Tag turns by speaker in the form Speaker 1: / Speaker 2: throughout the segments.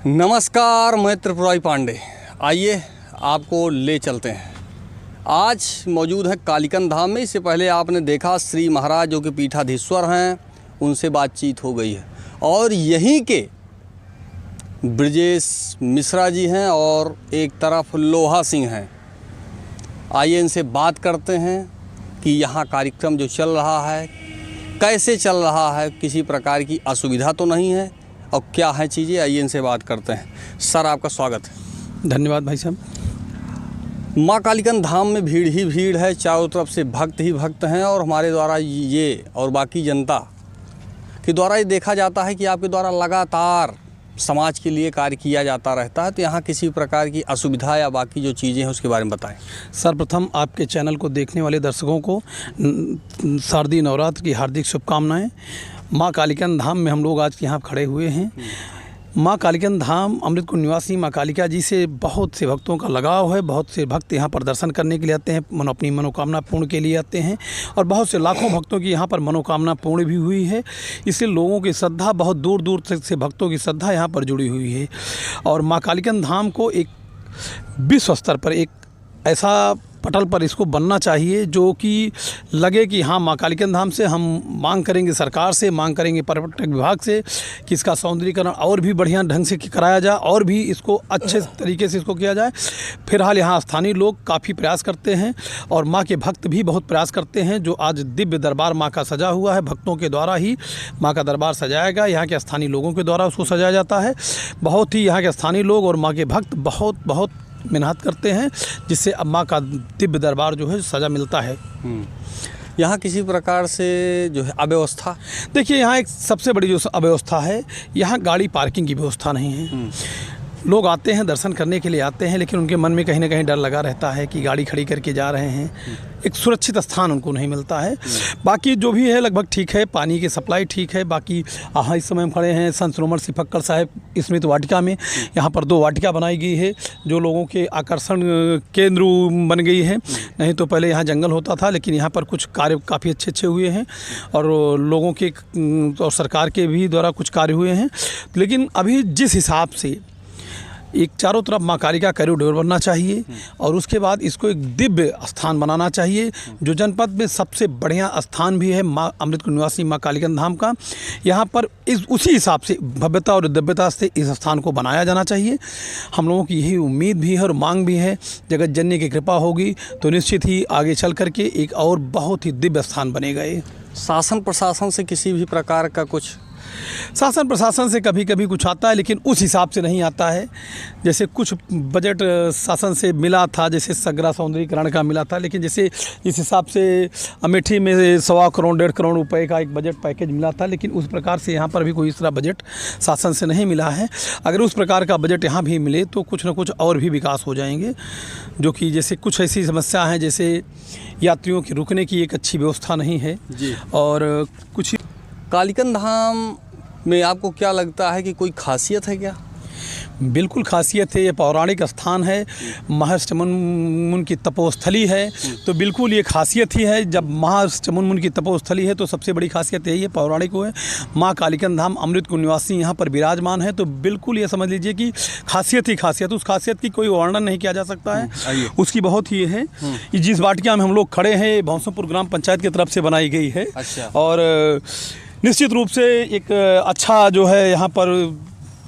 Speaker 1: नमस्कार, मैं त्रिपुरारी पांडे। आइए आपको ले चलते हैं। आज मौजूद है कालीकंद धाम में। इससे पहले आपने देखा श्री महाराज जो कि पीठाधीश्वर हैं, उनसे बातचीत हो गई है। और यहीं के ब्रजेश मिश्रा जी हैं और एक तरफ लोहा सिंह हैं। आइए इनसे बात करते हैं कि यहाँ कार्यक्रम जो चल रहा है कैसे चल रहा है, किसी प्रकार की असुविधा तो नहीं है और क्या है चीज़ें। आइए इनसे बात करते हैं। सर, आपका स्वागत है।
Speaker 2: धन्यवाद भाई साहब।
Speaker 1: माँ कालीकंद धाम में भीड़ ही भीड़ है, चारों तरफ से भक्त ही भक्त हैं और हमारे द्वारा ये और बाकी जनता के द्वारा ये देखा जाता है कि आपके द्वारा लगातार समाज के लिए कार्य किया जाता रहता है। तो यहाँ किसी प्रकार की असुविधा या बाकी जो चीज़ें हैं उसके बारे में बताएं।
Speaker 2: सर्वप्रथम आपके चैनल को देखने वाले दर्शकों को शारदीय नवरात्र की हार्दिक शुभकामनाएं। माँ कालीकंद धाम में हम लोग आज यहाँ खड़े हुए हैं। माँ कालीकंद धाम अमृत कुंड निवासी माँ कालिका जी से बहुत से भक्तों का लगाव है। बहुत से भक्त यहाँ पर दर्शन करने के लिए आते हैं, अपनी मनोकामना पूर्ण के लिए आते हैं और बहुत से लाखों भक्तों की यहाँ पर मनोकामना पूर्ण भी हुई है। इसलिए लोगों की श्रद्धा, बहुत दूर दूर से भक्तों की श्रद्धा यहाँ पर जुड़ी हुई है। और माँ कालीकंद धाम को एक विश्व स्तर पर एक ऐसा पटल पर इसको बनना चाहिए जो कि लगे कि हाँ, माँ कालीकंद धाम से हम मांग करेंगे, सरकार से मांग करेंगे, पर्यटक विभाग से कि इसका सौंदर्यीकरण और भी बढ़िया ढंग से कराया जाए और भी इसको अच्छे तरीके से इसको किया जाए। फिलहाल यहाँ स्थानीय लोग काफ़ी प्रयास करते हैं और माँ के भक्त भी बहुत प्रयास करते हैं। जो आज दिव्य दरबार माँ का सजा हुआ है, भक्तों के द्वारा ही माँ का दरबार सजाया गया। यहाँ के स्थानीय लोगों के द्वारा उसको सजाया जाता है। बहुत ही यहाँ के स्थानीय लोग और माँ के भक्त बहुत मेहनत करते हैं, जिससे अब माँ का दिव्य दरबार जो है सजा मिलता है।
Speaker 1: यहाँ किसी प्रकार से जो है अव्यवस्था,
Speaker 2: देखिए यहाँ एक सबसे बड़ी जो अव्यवस्था है, यहाँ गाड़ी पार्किंग की व्यवस्था नहीं है। लोग आते हैं, दर्शन करने के लिए आते हैं, लेकिन उनके मन में कहीं ना कहीं डर लगा रहता है कि गाड़ी खड़ी करके जा रहे हैं, एक सुरक्षित स्थान उनको नहीं मिलता है। बाकी जो भी है लगभग ठीक है, पानी की सप्लाई ठीक है। बाकी इस समय हम खड़े हैं संत सरोवर श्री फक्कड़ साहिब स्मृति वाटिका में। यहाँ पर 2 वाटिका बनाई गई है जो लोगों के आकर्षण केंद्र बन गई है। नहीं तो पहले यहाँ जंगल होता था, लेकिन यहाँ पर कुछ कार्य काफ़ी अच्छे हुए हैं और लोगों के और सरकार के भी द्वारा कुछ कार्य हुए हैं। लेकिन अभी जिस हिसाब से एक चारों तरफ माँ कालिका कॉरिडोर बनना चाहिए और उसके बाद इसको एक दिव्य स्थान बनाना चाहिए, जो जनपद में सबसे बढ़िया स्थान भी है माँ अमृत कुंड निवासी माँ कालीकंद धाम का। यहाँ पर उसी हिसाब से भव्यता और दिव्यता से इस स्थान को बनाया जाना चाहिए। हम लोगों की यही उम्मीद भी है और मांग भी है। जगत जननी की कृपा होगी तो निश्चित ही आगे चल करके एक और बहुत ही दिव्य स्थान बनेगा। ये
Speaker 1: शासन प्रशासन से किसी भी प्रकार का कुछ,
Speaker 2: शासन प्रशासन से कभी कभी कुछ आता है, लेकिन उस हिसाब से नहीं आता है। जैसे कुछ बजट शासन से मिला था, जैसे सगरा सौंदर्यीकरण का मिला था, लेकिन जैसे इस हिसाब से अमेठी में 1.25 करोड़ 1.5 करोड़ रुपए का एक बजट पैकेज मिला था, लेकिन उस प्रकार से यहाँ पर भी कोई इस तरह बजट शासन से नहीं मिला है। अगर उस प्रकार का बजट यहाँ भी मिले तो कुछ न कुछ और भी विकास हो जाएंगे। जो कि जैसे कुछ ऐसी समस्या हैं, जैसे यात्रियों के रुकने की एक अच्छी व्यवस्था नहीं है
Speaker 1: जी।
Speaker 2: और कुछ
Speaker 1: कालीकंद धाम में आपको क्या लगता है कि कोई खासियत है क्या?
Speaker 2: बिल्कुल खासियत है। ये पौराणिक स्थान है, महर्षि चमुंड मुनि की तपोस्थली है, तो बिल्कुल ये खासियत ही है। जब महर्षि चमुंड मुनि की तपोस्थली है तो सबसे बड़ी खासियत यही है, पौराणिक है। माँ कालीकंद धाम अमृत कुंड निवासी यहाँ पर विराजमान है, तो बिल्कुल ये समझ लीजिए कि खासियत ही खासियत, उस खासियत की कोई वर्णन नहीं किया जा सकता है। उसकी बहुत ही है। जिस वाटिका में हम लोग खड़े हैं भौंसोपुर ग्राम पंचायत की तरफ से बनाई गई है।
Speaker 1: अच्छा।
Speaker 2: और निश्चित रूप से एक अच्छा जो है यहाँ पर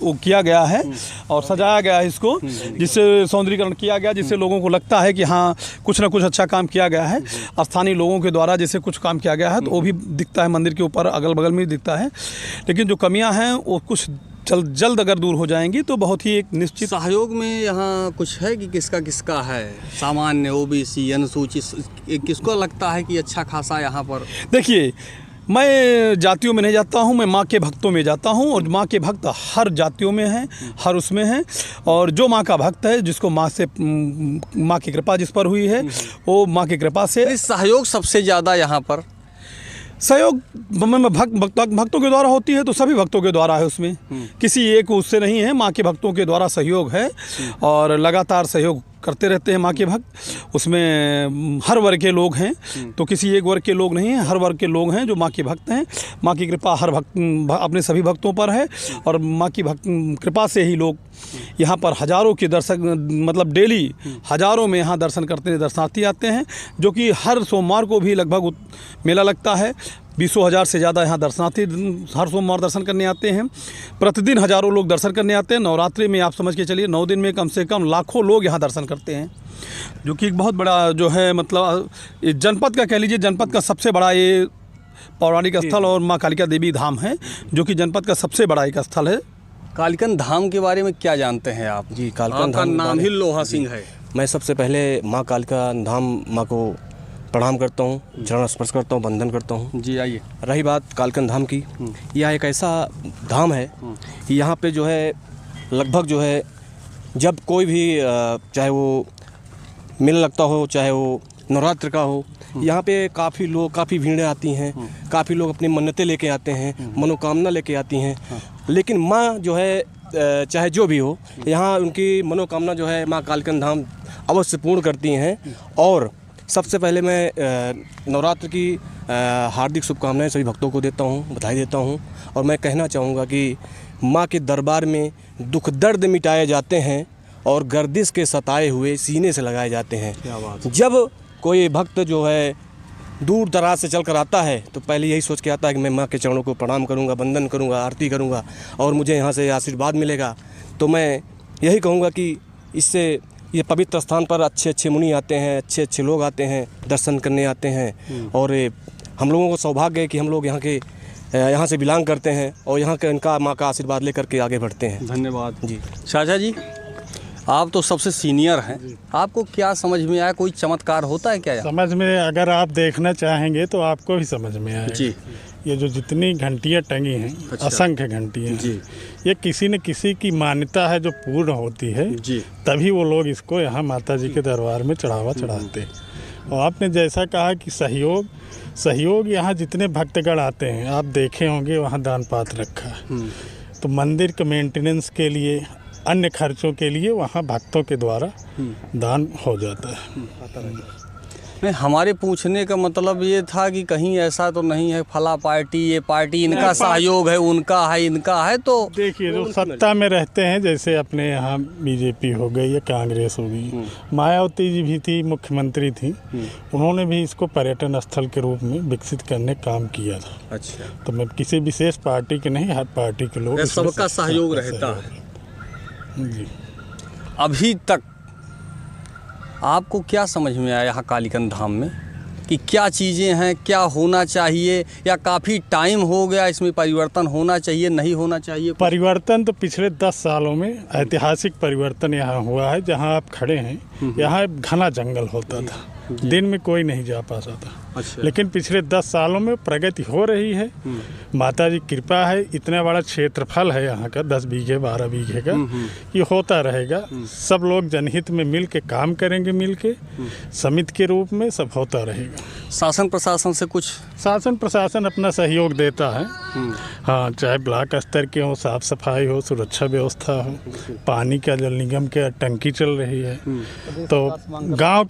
Speaker 2: वो किया गया है और सजाया गया है इसको, जिससे सौंदर्यीकरण किया गया, जिससे लोगों को लगता है कि हाँ कुछ ना कुछ अच्छा काम किया गया है। स्थानीय लोगों के द्वारा जैसे कुछ काम किया गया है तो वो भी दिखता है, मंदिर के ऊपर अगल बगल में दिखता है। लेकिन जो कमियां हैं वो कुछ जल्द अगर दूर हो जाएंगी तो बहुत ही एक निश्चित
Speaker 1: सहयोग में यहाँ कुछ है कि किसका है, सामान्य ओबीसी अनुसूचित, किसको लगता है कि अच्छा खासा यहाँ पर?
Speaker 2: देखिए, मैं जातियों में नहीं जाता हूँ, मैं माँ के भक्तों में जाता हूँ और माँ के भक्त हर जातियों में हैं, हर उसमें हैं। और जो माँ का भक्त है, जिसको माँ की कृपा जिस पर हुई है, वो माँ की कृपा से
Speaker 1: सहयोग सबसे ज़्यादा यहाँ पर
Speaker 2: सहयोग भक्तों के द्वारा होती है, तो सभी भक्तों के द्वारा है। उसमें किसी एक उससे नहीं है, माँ के भक्तों के द्वारा सहयोग है और लगातार सहयोग करते रहते हैं माँ के भक्त। उसमें हर वर्ग के लोग हैं, तो किसी एक वर्ग के लोग नहीं हैं, हर वर्ग के लोग हैं जो माँ के भक्त हैं। माँ की कृपा हर भक्त अपने सभी भक्तों पर है और माँ की कृपा से ही लोग यहाँ पर हज़ारों के दर्शक, मतलब डेली हज़ारों में यहाँ दर्शन करते दर्शनार्थी आते हैं, जो कि हर सोमवार को भी लगभग मेला लगता है। 20,000 से ज़्यादा यहाँ दर्शनार्थी हर सोमवार दर्शन करने आते हैं। प्रतिदिन हज़ारों लोग दर्शन करने आते हैं। नवरात्रि में आप समझ के चलिए 9 दिन में कम से कम लाखों लोग यहाँ दर्शन करते हैं, जो कि एक बहुत बड़ा जो है, मतलब जनपद का कह लीजिए, जनपद का सबसे बड़ा ये पौराणिक स्थल और माँ कालिका देवी धाम है, जो कि जनपद का सबसे बड़ा एक स्थल है।
Speaker 1: कालिकन धाम के बारे में क्या जानते हैं आप?
Speaker 3: जी, कालिकन
Speaker 1: धाम
Speaker 3: धाम
Speaker 1: का नाम ही लोहा सिंह है।
Speaker 3: मैं सबसे पहले माँ कालिका धाम माँ को प्रणाम करता हूँ, चरण स्पर्श करता हूँ, वंदन करता हूँ।
Speaker 1: जी आइए।
Speaker 3: रही बात कालिकन धाम की, यह एक ऐसा धाम है कि यहाँ पे जो है लगभग जो है जब कोई भी चाहे वो मेला लगता हो, चाहे वो नवरात्र का हो, यहाँ पे काफ़ी लोग, काफ़ी भीड़ें आती हैं, काफ़ी लोग अपनी मन्नतें लेके आते हैं, मनोकामना लेके आती हैं। लेकिन माँ जो है चाहे जो भी हो, यहाँ उनकी मनोकामना जो है माँ कालिकन धाम अवश्य पूर्ण करती हैं। और सबसे पहले मैं नवरात्र की हार्दिक शुभकामनाएं सभी भक्तों को देता हूं, बधाई देता हूं। और मैं कहना चाहूँगा कि माँ के दरबार में दुख दर्द मिटाए जाते हैं और गर्दिश के सताए हुए सीने से लगाए जाते हैं।
Speaker 1: क्या बात है।
Speaker 3: जब कोई भक्त जो है दूर दराज से चल कर आता है तो पहले यही सोच के आता है कि मैं माँ के चरणों को प्रणाम करूँगा, वंदन करूँगा, आरती करूँगा और मुझे यहाँ से आशीर्वाद मिलेगा। तो मैं यही कहूँगा कि इससे ये पवित्र स्थान पर अच्छे अच्छे मुनि आते हैं, अच्छे अच्छे लोग आते हैं, दर्शन करने आते हैं। और हम लोगों को सौभाग्य है कि हम लोग यहाँ से बिलोंग करते हैं और यहाँ के इनका माँ का आशीर्वाद लेकर के आगे बढ़ते हैं।
Speaker 1: धन्यवाद
Speaker 3: जी।
Speaker 1: चाचा जी, आप तो सबसे सीनियर हैं, आपको क्या समझ में आया? कोई चमत्कार होता है क्या?
Speaker 4: समझ में अगर आप देखना चाहेंगे तो आपको भी समझ में आएगा।
Speaker 1: जी।
Speaker 4: ये जो जितनी घंटियाँ टंगी हैं,
Speaker 1: अच्छा।
Speaker 4: असंख्य घंटियाँ
Speaker 1: जी।
Speaker 4: ये किसी न किसी की मान्यता है जो पूर्ण होती है,
Speaker 1: जी।
Speaker 4: तभी वो लोग इसको यहाँ माता जी के दरबार में चढ़ावा चढ़ाते हैं। और आपने जैसा कहा कि सहयोग यहाँ जितने भक्तगण आते हैं, आप देखे होंगे वहाँ दान पात्र रखा है। तो मंदिर के मेंटेनेंस के लिए, अन्य खर्चों के लिए वहाँ भक्तों के द्वारा दान हो जाता है।
Speaker 1: नहीं, हमारे पूछने का मतलब ये था कि कहीं ऐसा तो नहीं है फला पार्टी, ये पार्टी इनका सहयोग है, उनका है, इनका है। तो
Speaker 4: देखिए, जो सत्ता में रहते हैं, जैसे अपने यहाँ बीजेपी हो गई या कांग्रेस हो गई, मायावती जी भी थी, मुख्यमंत्री थी, उन्होंने भी इसको पर्यटन स्थल के रूप में विकसित करने काम किया था।
Speaker 1: अच्छा,
Speaker 4: तो मैं किसी विशेष पार्टी के नहीं, हर पार्टी के लोग,
Speaker 1: सबका सहयोग रहता है।
Speaker 4: जी।
Speaker 1: अभी तक आपको क्या समझ में आया यहाँ कालिकन धाम में कि क्या चीज़ें हैं, क्या होना चाहिए, या काफ़ी टाइम हो गया इसमें परिवर्तन होना चाहिए, नहीं होना चाहिए?
Speaker 4: परिवर्तन तो पिछले 10 सालों में ऐतिहासिक परिवर्तन यहाँ हुआ है। जहाँ आप खड़े हैं, यहाँ घना जंगल होता था, दिन में कोई नहीं जा पाता था।
Speaker 1: अच्छा।
Speaker 4: लेकिन पिछले 10 सालों में प्रगति हो रही है, माता जी कृपा है। इतना बड़ा क्षेत्रफल है यहाँ का, 10 बीघे 12 बीघे का, ये होता रहेगा। सब लोग जनहित में मिल के काम करेंगे, मिल के समिति के रूप में सब होता रहेगा।
Speaker 1: शासन प्रशासन से कुछ?
Speaker 4: शासन प्रशासन अपना सहयोग देता है। हाँ, चाहे ब्लॉक स्तर के हो, साफ सफाई हो, सुरक्षा व्यवस्था हो, पानी का जल निगम के टंकी चल रही है, तो गांव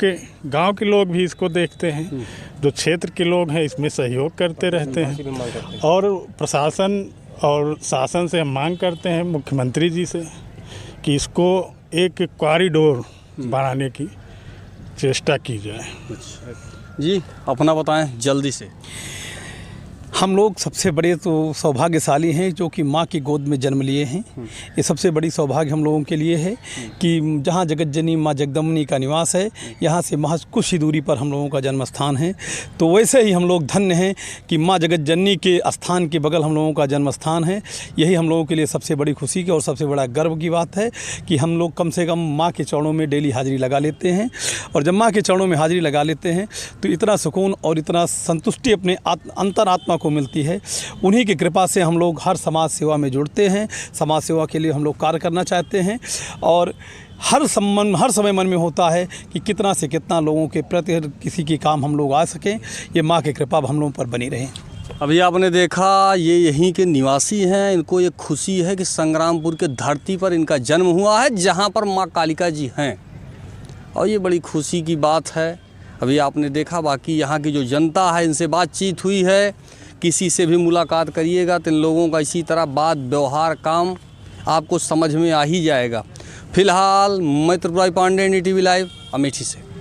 Speaker 4: के लोग भी इसको देखते हैं। जो क्षेत्र के लोग हैं इसमें सहयोग करते रहते हैं। और प्रशासन और शासन से हम मांग करते हैं मुख्यमंत्री जी से कि इसको एक कॉरिडोर बनाने की चेष्टा की जाए।
Speaker 1: जी, अपना बताएं जल्दी से।
Speaker 2: हम लोग सबसे बड़े तो सौभाग्यशाली हैं जो कि माँ की गोद में जन्म लिए हैं। ये सबसे बड़ी सौभाग्य हम लोगों के लिए है कि जहाँ जगत जननी माँ जगदम्बिनी का निवास है, यहाँ से महज कुछ ही दूरी पर हम लोगों का जन्म स्थान है। तो वैसे ही हम लोग धन्य हैं कि माँ जगत जननी के स्थान के बगल हम लोगों का जन्म स्थान है। यही हम लोगों के लिए सबसे बड़ी खुशी की और सबसे बड़ा गर्व की बात है कि हम लोग कम से कम माँ के चरणों में डेली हाजिरी लगा लेते हैं। और जब माँ के चरणों में हाजिरी लगा लेते हैं तो इतना सुकून और इतना संतुष्टि अपने अंतरात्मा को मिलती है। उन्हीं की कृपा से हम लोग हर समाज सेवा में जुड़ते हैं। समाज सेवा के लिए हम लोग कार्य करना चाहते हैं और हर समय मन में होता है कि कितना से कितना लोगों के प्रति किसी की काम हम लोग आ सकें। ये माँ की कृपा हम लोगों पर बनी रहे।
Speaker 1: अभी आपने देखा ये यहीं के निवासी हैं। इनको ये खुशी है कि संग्रामपुर के धरती पर इनका जन्म हुआ है, जहाँ पर माँ कालिका जी हैं, और ये बड़ी खुशी की बात है। अभी आपने देखा, बाकी यहाँ की जो जनता है इनसे बातचीत हुई है, किसी से भी मुलाकात करिएगा तो इन लोगों का इसी तरह बात व्यवहार काम आपको समझ में आ ही जाएगा। फिलहाल मैं त्रिपुरारी पांडे, NDTV लाइव, अमेठी से।